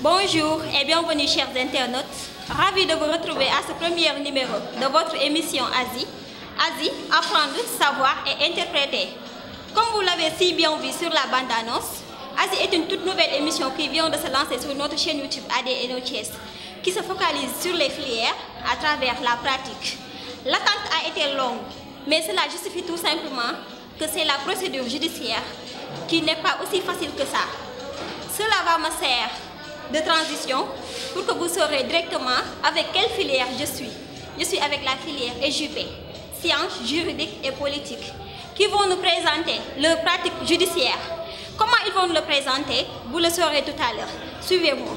Bonjour et bienvenue chers internautes. Ravi de vous retrouver à ce premier numéro de votre émission Asie. Asie, apprendre, savoir et interpréter. Comme vous l'avez si bien vu sur la bande-annonce, Asie est une toute nouvelle émission qui vient de se lancer sur notre chaîne YouTube ADNO Thiès, qui se focalise sur les filières à travers la pratique. L'attente a été longue, mais cela justifie tout simplement que c'est la procédure judiciaire qui n'est pas aussi facile que ça. Cela va me servir de transition pour que vous saurez directement avec quelle filière je suis. Je suis avec la filière EJP, sciences juridiques et politiques, qui vont nous présenter leur pratique judiciaire. Comment ils vont nous le présenter, vous le saurez tout à l'heure. Suivez-moi.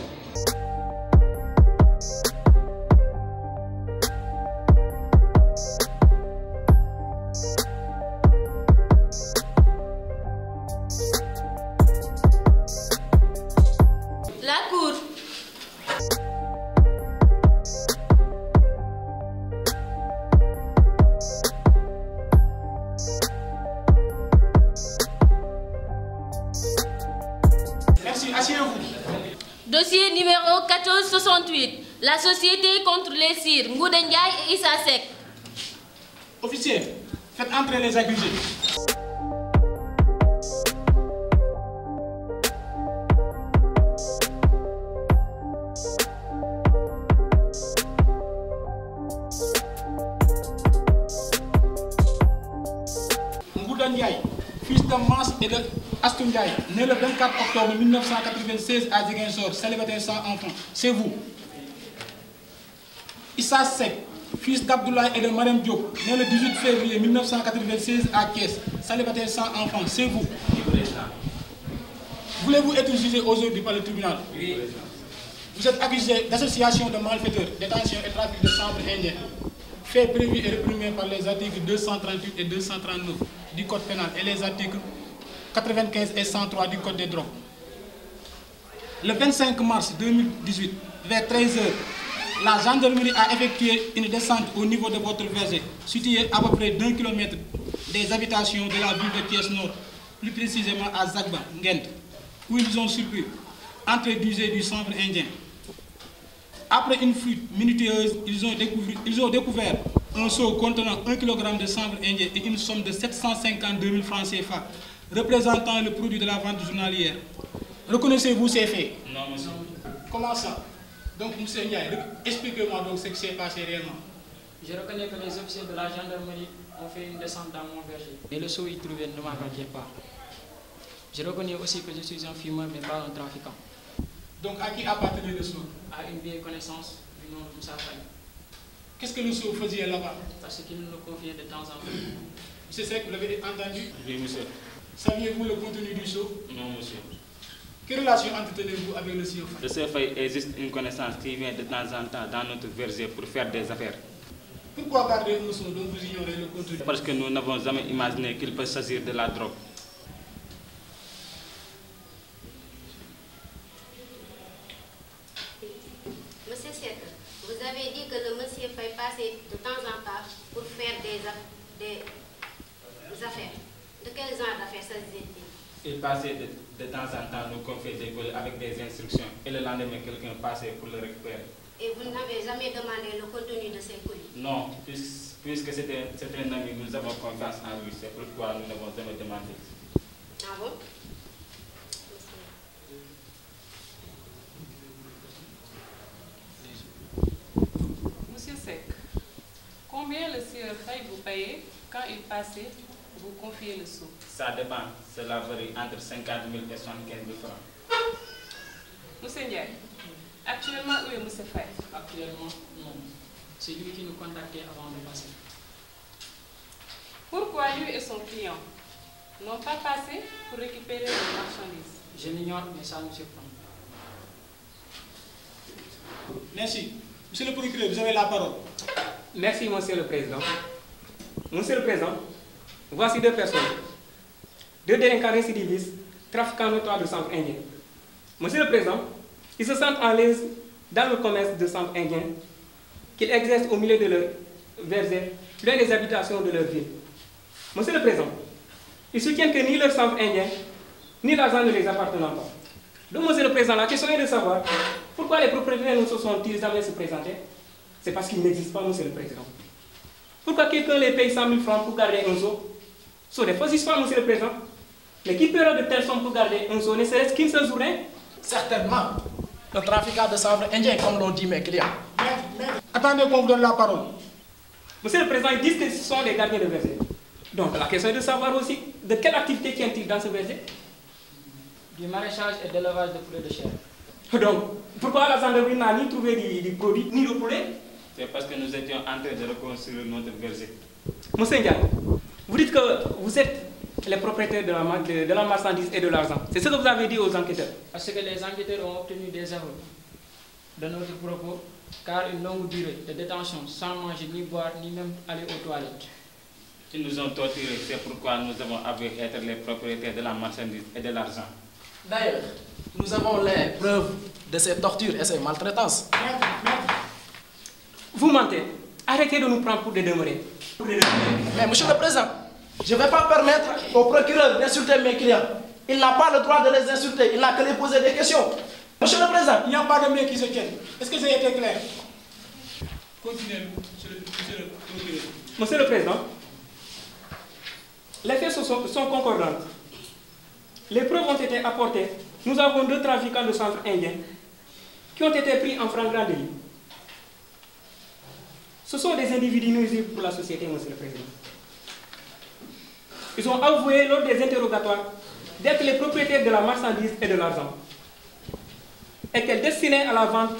La cour. Merci, asseyez-vous. Dossier numéro 1468. La société contre les cires, Ngouda Ndiaye et Issa Seck. Officier, faites entrer les accusés. Ngouda Ndiaye, fils de Mans et de Astou Ndiaye, né le 24 octobre 1996 à Ziguinchor, célibataire sans enfant, c'est vous. Issa Seck, fils d'Abdoulaye et de Mariam Diop, né le 18 février 1996 à Thiès, célibataire sans enfant, c'est vous. Voulez-vous être jugé aujourd'hui par le tribunal? Oui. Vous êtes accusé d'association de malfaiteurs, détention et trafic de chanvre indien, fait prévu et réprimé par les articles 238 et 239 du Code pénal et les articles 95 et 103 du Code des drogues. Le 25 mars 2018, vers 13h, la gendarmerie a effectué une descente au niveau de votre verger, situé à peu près d'1 km des habitations de la ville de Thiès Nord, plus précisément à Zagba, Ngent, où ils ont surpris entrée d'user du chanvre indien. Après une fuite minutieuse, ils ont découvert un seau contenant 1 kg de chanvre indien et une somme de 752 000 francs CFA, représentant le produit de la vente journalière. Reconnaissez-vous ces faits? Non, monsieur. Comment ça? Donc, monsieur Ndiaye, expliquez-moi donc ce qui s'est passé réellement. Je reconnais que les officiers de la gendarmerie ont fait une descente dans mon verger. Mais le seau y trouvé ne m'appartient pas. Je reconnais aussi que je suis un fumeur mais pas un trafiquant. Donc, à qui appartenait le seau? À une vieille connaissance du nom de Moussa Faye. Qu'est-ce que le seau faisait là-bas? Parce qu'il nous le confiait de temps en temps. Monsieur Seck, vous l'avez entendu? Oui, monsieur. Saviez-vous le contenu du seau? Non, monsieur. Quelle relation entretenez-vous avec le sieur Faye? Le sieur Faye est juste une connaissance qui vient de temps en temps dans notre verger pour faire des affaires. Pourquoi garder un seau dont vous ignorez le contenu? Parce que nous n'avons jamais imaginé qu'il peut s'agir de la drogue. Monsieur Seck, vous avez dit que le monsieur Faye passait de temps en temps pour faire des affaires. De quel genre d'affaires s'agit-il? Il passait de temps en temps nous confier des colis avec des instructions et le lendemain quelqu'un passait pour le récupérer. Et vous n'avez jamais demandé le contenu de ces colis? Non, puisque c'est un ami, nous avons confiance en lui, c'est pourquoi nous n'avons jamais demandé. Ah bon? Monsieur Seck, combien le sieur Faye vous payez quand il passait vous confiez le seau? Ça dépend, cela varie entre 50 000 et 75 000 francs. Monsieur Ndiaye, actuellement où est monsieur Faye? Actuellement, non. C'est lui qui nous contactait avant de passer. Pourquoi lui et son client n'ont pas passé pour récupérer les marchandises? Je l'ignore, mais ça nous surprend. Merci. Monsieur le procureur, vous avez la parole. Merci, Monsieur le Président. Monsieur le Président, voici deux personnes, deux délinquants récidivistes, trafiquant notoire de chanvre indien. Monsieur le Président, ils se sentent à l'aise dans le commerce de chanvre indien qu'ils exercent au milieu de leur verger, loin des habitations de leur ville. Monsieur le Président, ils soutiennent que ni leur chanvre indien, ni l'argent ne les appartenant pas. Donc, Monsieur le Président, la question est de savoir pourquoi les propriétaires ne se sont-ils jamais se présenter? C'est parce qu'ils n'existent pas, Monsieur le Président. Pourquoi quelqu'un les paye 100 000 francs pour garder un zoo? Ce sont des fausses histoires, Monsieur le Président. Mais qui paiera de telles sommes pour garder un zoo, ne serait-ce qu'une seule journée? Certainement. Le trafiquant de chanvre indien, comme l'ont dit mes clients. Attendez qu'on vous donne la parole. Monsieur le Président, ils disent que ce sont des gardiens de verger. Donc la question est de savoir aussi de quelle activité tient-il dans ce verger? Du maraîchage et d'élevage de poulets de chair. Donc, pourquoi la gendarmerie n'a ni trouvé du produit, ni de poulet? C'est parce que nous étions en train de reconstruire notre verger. Monsieur Ndiaye, vous dites que vous êtes les propriétaires de la marchandise et de l'argent. C'est ce que vous avez dit aux enquêteurs? Parce que les enquêteurs ont obtenu des aveux de notre propos, car une longue durée de détention sans manger, ni boire, ni même aller aux toilettes. Ils nous ont torturés, c'est pourquoi nous avons avoué être les propriétaires de la marchandise et de l'argent. D'ailleurs, nous avons les preuves de ces tortures et ces maltraitances. Vous mentez. Arrêtez de nous prendre pour des demeurés. Mais Monsieur le Président, je ne vais pas permettre au procureur d'insulter mes clients. Il n'a pas le droit de les insulter, il n'a que les poser des questions. Monsieur le Président, Il n'y a pas de main qui se tienne. Est-ce que ça a été clair? Continuez, Monsieur le procureur. Monsieur le Président, les faits sont concordants. Les preuves ont été apportées. Nous avons 2 trafiquants de chanvre indien qui ont été pris en flagrant délit. Ce sont des individus nuisibles pour la société, Monsieur le Président. Ils ont avoué lors des interrogatoires d'être les propriétaires de la marchandise et de l'argent et qu'elle destinait à la vente.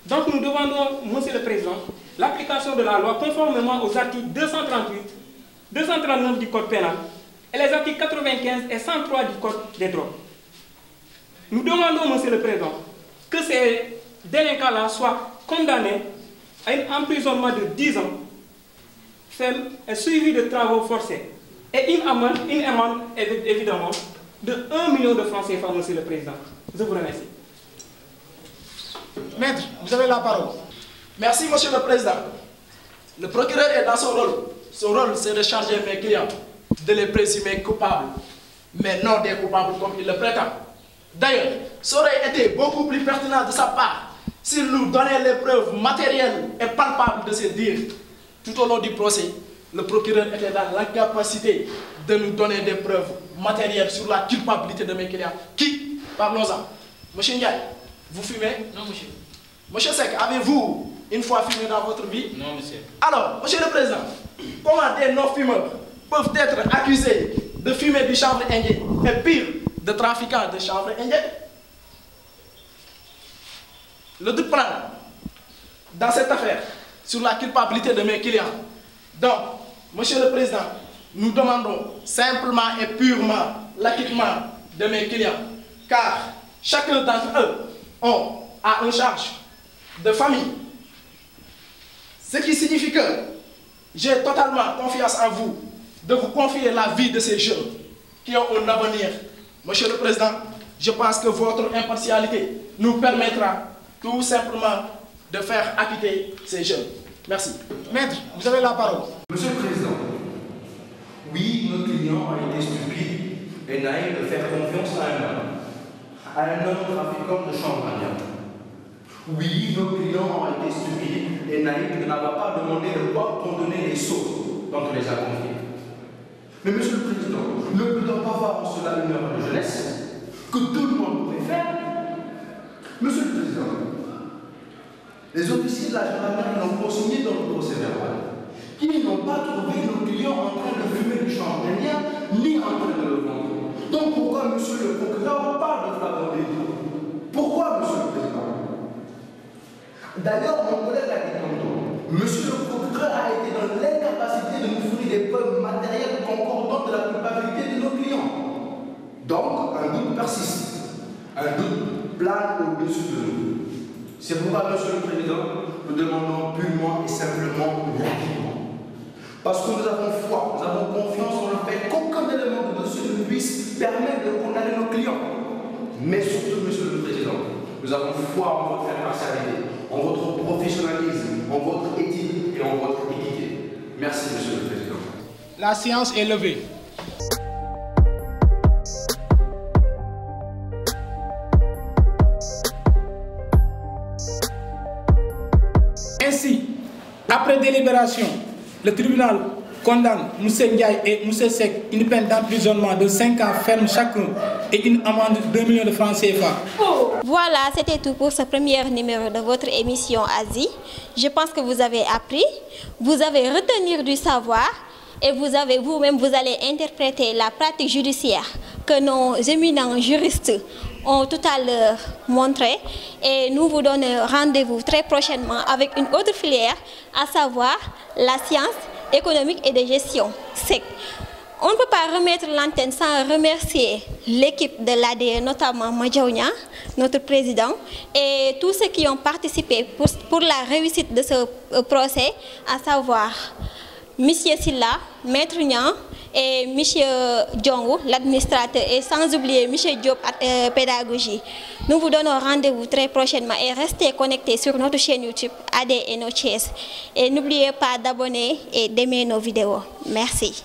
Donc nous demandons, Monsieur le Président, l'application de la loi conformément aux articles 238, 239 du Code pénal et les articles 95 et 103 du Code des drogues. Nous demandons, Monsieur le Président, que ces délinquants-là soient condamnés à un emprisonnement de 10 ans, ferme et suivi de travaux forcés, et une amende évidemment de 1 million de francs CFA, Monsieur le Président. Je vous remercie. Maître, vous avez la parole. merci Monsieur le Président. Le procureur est dans son rôle. Son rôle, c'est de charger mes clients, de les présumer coupables, mais non des coupables comme il le prétend. D'ailleurs, ça aurait été beaucoup plus pertinent de sa part s'il nous donnait les preuves matérielles et palpables de ses dires. Tout au long du procès, le procureur était dans l'incapacité de nous donner des preuves matérielles sur la culpabilité de mes clients. Qui? Parlons-en. Monsieur Ndiaye, vous fumez? Non, monsieur. Monsieur Seck, avez-vous une fois fumé dans votre vie? Non, monsieur. Alors, Monsieur le Président, comment des non-fumeurs peuvent être accusés de fumer du chanvre indien et pire, de trafiquants de chanvre indien? Le doute prend dans cette affaire sur la culpabilité de mes clients. Donc, Monsieur le Président, nous demandons simplement et purement l'acquittement de mes clients, car chacun d'entre eux a une charge de famille. Ce qui signifie que j'ai totalement confiance en vous de vous confier la vie de ces jeunes qui ont un avenir. Monsieur le Président, je pense que votre impartialité nous permettra tout simplement de faire acquitter ces jeunes. Merci. Maître, vous avez la parole. Monsieur le Président, oui, nos clients ont été stupides et naïfs de faire confiance à un homme trafiquant de chanvre indien. Oui, nos clients ont été stupides et naïfs de n'avoir pas demandé de quoi condamner les sauts dont on les a confiés. Mais Monsieur le Président, ne peut-on pas voir en cela une œuvre de jeunesse que tout le monde pourrait faire? Monsieur le Président, les officiers de la gendarmerie l'ont consigné dans le procès verbal qu'ils n'ont pas trouvé nos clients en train de fumer du chanvre indien ni en train de le vendre. Donc pourquoi Monsieur le procureur parle de flagrant délit? Pourquoi Monsieur le Président? D'ailleurs, mon collègue a dit tantôt, Monsieur le procureur a été dans l'incapacité de nous fournir des preuves matérielles concordantes de la culpabilité de nos clients. Donc, un doute persiste. Un doute plane au-dessus de nous. C'est pourquoi, Monsieur le Président, nous demandons purement et simplement l'acquittement. Parce que nous avons foi, nous avons confiance en le fait qu'aucun élément de dossier ne puisse permettre de condamner nos clients. Mais surtout, Monsieur le Président, nous avons foi en votre impartialité, en votre professionnalisme, en votre éthique et en votre équité. Merci, Monsieur le Président. La séance est levée. Ainsi, après délibération, le tribunal condamne M. Ndiaye et M. Seck une peine d'emprisonnement de 5 ans ferme chacun et une amende de 2 millions de francs CFA. Voilà, c'était tout pour ce premier numéro de votre émission Asie. Je pense que vous avez appris, vous avez retenu du savoir et vous allez interpréter la pratique judiciaire que nos éminents juristes ont tout à l'heure montré. Et nous vous donnons rendez-vous très prochainement avec une autre filière, à savoir la science économique et de gestion, SEC. On ne peut pas remettre l'antenne sans remercier l'équipe de l'ADE, notamment Madjaunia, notre président, et tous ceux qui ont participé pour la réussite de ce procès, à savoir M. Silla, Maître Nian et M. Djongo, l'administrateur, et sans oublier M. Diop, pédagogie. Nous vous donnons rendez-vous très prochainement et restez connectés sur notre chaîne YouTube AD et No Thiès. Et n'oubliez pas d'abonner et d'aimer nos vidéos. Merci.